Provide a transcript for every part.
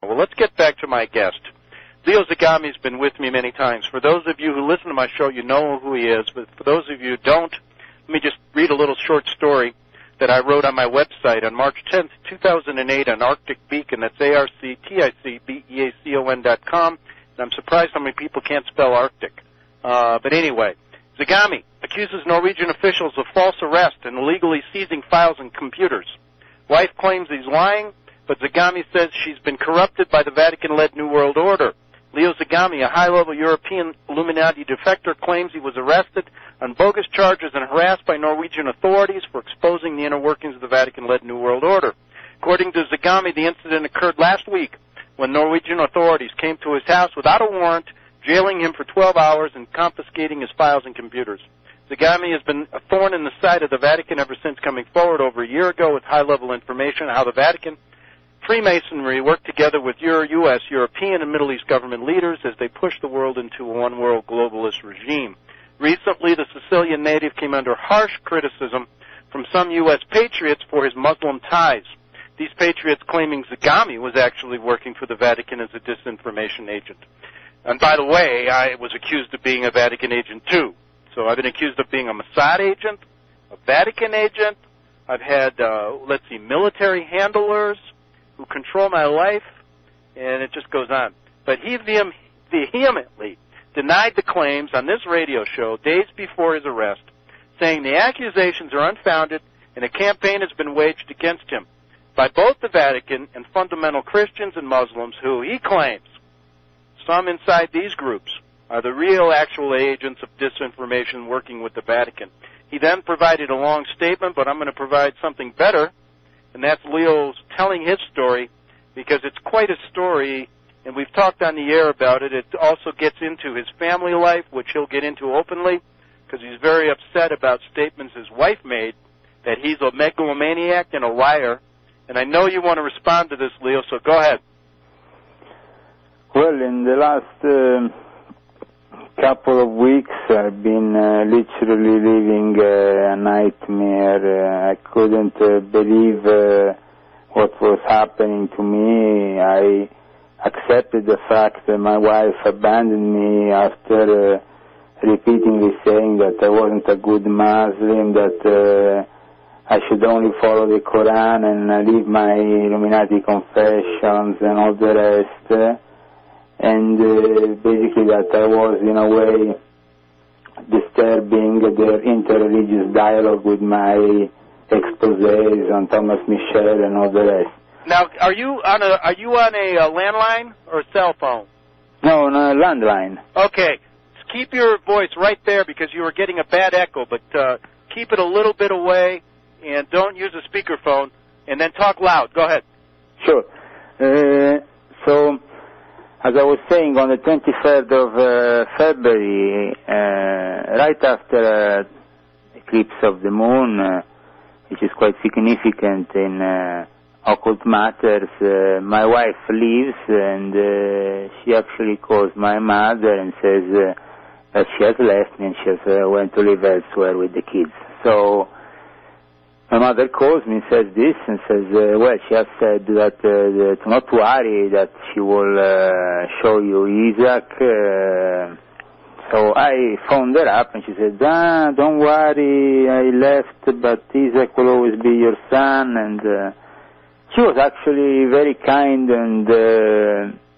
Well, let's get back to my guest. Leo Zagami has been with me many times. For those of you who listen to my show, you know who he is. But for those of you who don't, let me just read a little short story that I wrote on my website on March 10th, 2008 on Arctic Beacon. That's ARCTICBEACON.com. And I'm surprised how many people can't spell Arctic. But anyway, Zagami accuses Norwegian officials of false arrest and illegally seizing files and computers. Wife claims he's lying, but Zagami says she's been corrupted by the Vatican-led New World Order. Leo Zagami, a high-level European Illuminati defector, claims he was arrested on bogus charges and harassed by Norwegian authorities for exposing the inner workings of the Vatican-led New World Order. According to Zagami, the incident occurred last week when Norwegian authorities came to his house without a warrant, jailing him for 12 hours and confiscating his files and computers. Zagami has been a thorn in the side of the Vatican ever since coming forward over a year ago with high-level information on how the Vatican Freemasonry worked together with U.S., European, and Middle East government leaders as they pushed the world into a one-world globalist regime. Recently, the Sicilian native came under harsh criticism from some U.S. patriots for his Muslim ties. These patriots claiming Zagami was actually working for the Vatican as a disinformation agent. And by the way, I was accused of being a Vatican agent too. So I've been accused of being a Mossad agent, a Vatican agent. I've had, military handlers who control my life, and it just goes on. But he vehemently denied the claims on this radio show days before his arrest, saying the accusations are unfounded and a campaign has been waged against him by both the Vatican and fundamental Christians and Muslims who, he claims, some inside these groups are the real actual agents of disinformation working with the Vatican. He then provided a long statement, but I'm going to provide something better, and that's Leo's telling his story, because it's quite a story, and we've talked on the air about it. It also gets into his family life, which he'll get into openly, because he's very upset about statements his wife made, that he's a megalomaniac and a liar. And I know you want to respond to this, Leo, so go ahead. Well, in the last couple of weeks, I've been literally living a nightmare. I couldn't believe what was happening to me. I accepted the fact that my wife abandoned me after repeatedly saying that I wasn't a good Muslim, that I should only follow the Quran and leave my Illuminati confessions and all the rest. And basically that I was, in a way, disturbing their interreligious dialogue with my exposés on Thomas Michel and all the rest. Now, are you on a landline or a cell phone? No, on a landline. Okay. Keep your voice right there because you were getting a bad echo, but keep it a little bit away and don't use a speakerphone, and then talk loud. Go ahead. Sure. So, as I was saying, on the 23rd of February, right after eclipse of the moon, which is quite significant in occult matters, my wife leaves, and she actually calls my mother and says that she has left me and she has went to live elsewhere with the kids. So my mother calls me and says this, and says, well, she has said that not to worry, that she will show you Isaac. So I phoned her up, and she said, don't worry, I left, but Isaac will always be your son. And she was actually very kind, and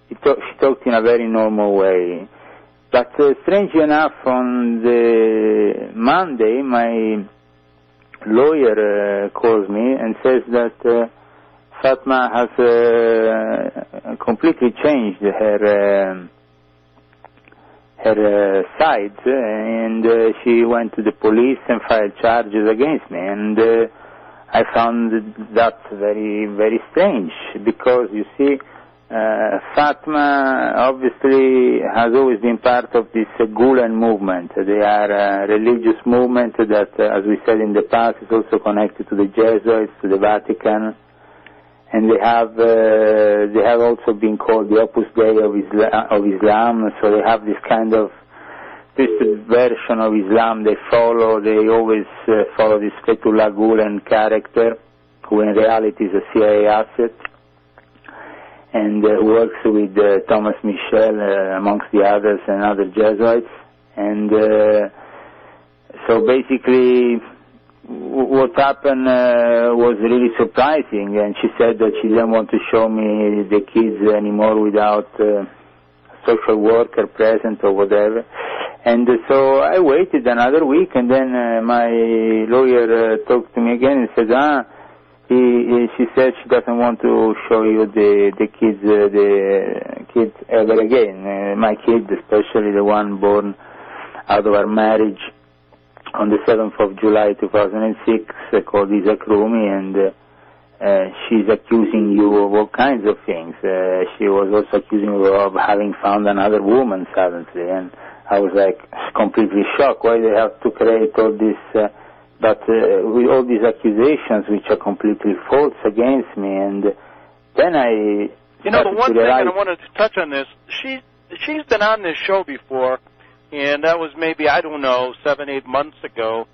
she talked in a very normal way. But strangely enough, on the Monday, my lawyer calls me and says that Fatma has completely changed her sides, and she went to the police and filed charges against me. And I found that very, very strange, because, you see, Fatma obviously has always been part of this Gulen movement. They are a religious movement that, as we said in the past, is also connected to the Jesuits, to the Vatican, and they have also been called the Opus Dei of Islam. So they have this kind of twisted version of Islam they follow. They always follow this Fethullah Gulen character, who in reality is a CIA asset. and works with Thomas Michel, amongst the others, and other Jesuits. And so basically what happened was really surprising, and she said that she didn't want to show me the kids anymore without social worker present or whatever. And so I waited another week, and then my lawyer talked to me again and said, she said she doesn't want to show you the kids ever again. My kid, especially the one born out of our marriage on the 7th of July 2006, called Isaac Rumi, and she's accusing you of all kinds of things. She was also accusing you of having found another woman suddenly, and I was like completely shocked. Why they have to create all this, but with all these accusations which are completely false against me, and then I... You know, the one thing, and I wanted to touch on this, she's been on this show before, and that was maybe, I don't know, 7, 8 months ago,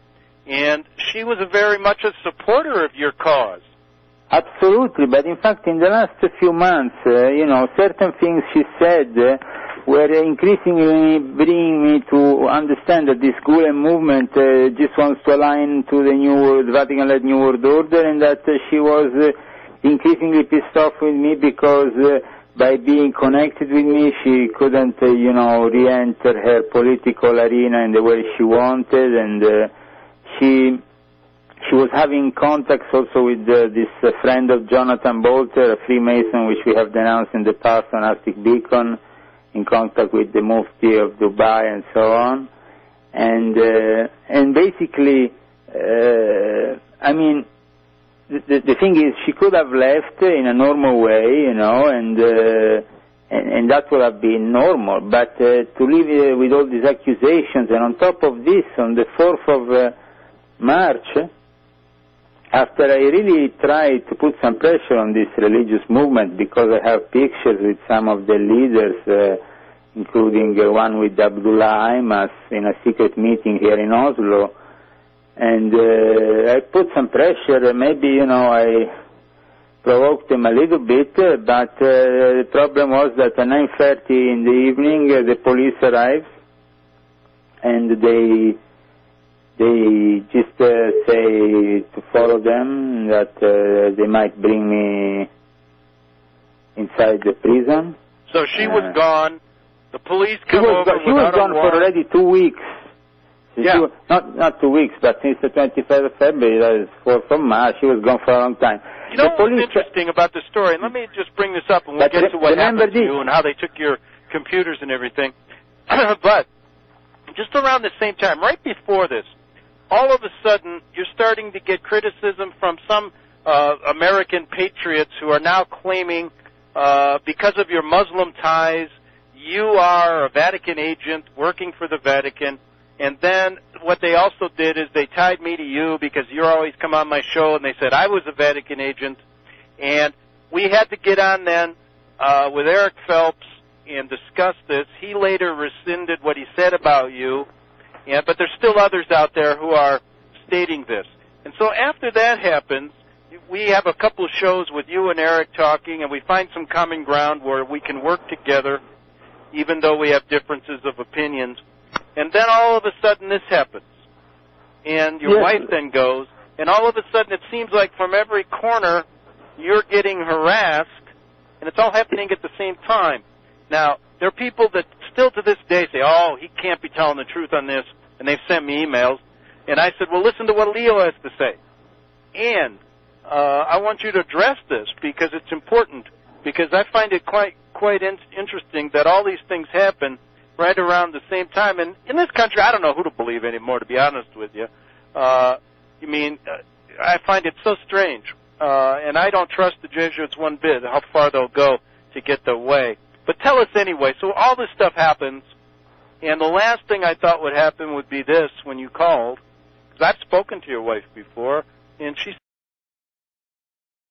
and she was very much a supporter of your cause. Absolutely, but in fact in the last few months, certain things she said were increasingly bringing me to understand that this Gulen movement just wants to align to the Vatican-led New World Order, and that she was increasingly pissed off with me because by being connected with me she couldn't, re-enter her political arena in the way she wanted, and she was having contacts also with this friend of Jonathan Bolter, a Freemason, which we have denounced in the past on Arctic Beacon, in contact with the Mufti of Dubai and so on. And basically, the thing is, she could have left in a normal way, and that would have been normal. But to live with all these accusations, and on top of this, on the 4th of March, after I really tried to put some pressure on this religious movement, because I have pictures with some of the leaders, including one with Abdullah Aymas in a secret meeting here in Oslo, and I put some pressure. Maybe, I provoked them a little bit, but the problem was that at 9:30 in the evening the police arrived, and they just say to follow them, that they might bring me inside the prison. So she was gone. The police come over. She was gone for already 2 weeks. Yeah. Not 2 weeks, but since the 25th of February, that is 4th of March, she was gone for a long time. You know what's interesting about the story, and let me just bring this up, and we'll get to what happened to you and how they took your computers and everything. But just around the same time, right before this, all of a sudden, you're starting to get criticism from some American patriots who are now claiming, because of your Muslim ties, you are a Vatican agent working for the Vatican. And then what they also did is they tied me to you because you always come on my show, and they said I was a Vatican agent. And we had to get on then with Eric Phelps and discuss this. He later rescinded what he said about you. Yeah, but there's still others out there who are stating this. And so after that happens, we have a couple of shows with you and Eric talking, and we find some common ground where we can work together, even though we have differences of opinions. And then all of a sudden this happens. And your wife then goes, and all of a sudden it seems like from every corner you're getting harassed, and it's all happening at the same time. Now, there are people that still to this day say, oh, he can't be telling the truth on this, and they've sent me emails. And I said, well, listen to what Leo has to say. And I want you to address this because it's important, because I find it quite interesting that all these things happen right around the same time. And in this country, I don't know who to believe anymore, to be honest with you. I find it so strange. And I don't trust the Jesuits one bit, how far they'll go to get their way. But tell us anyway. So all this stuff happens, and the last thing I thought would happen would be this when you called, because I've spoken to your wife before, and she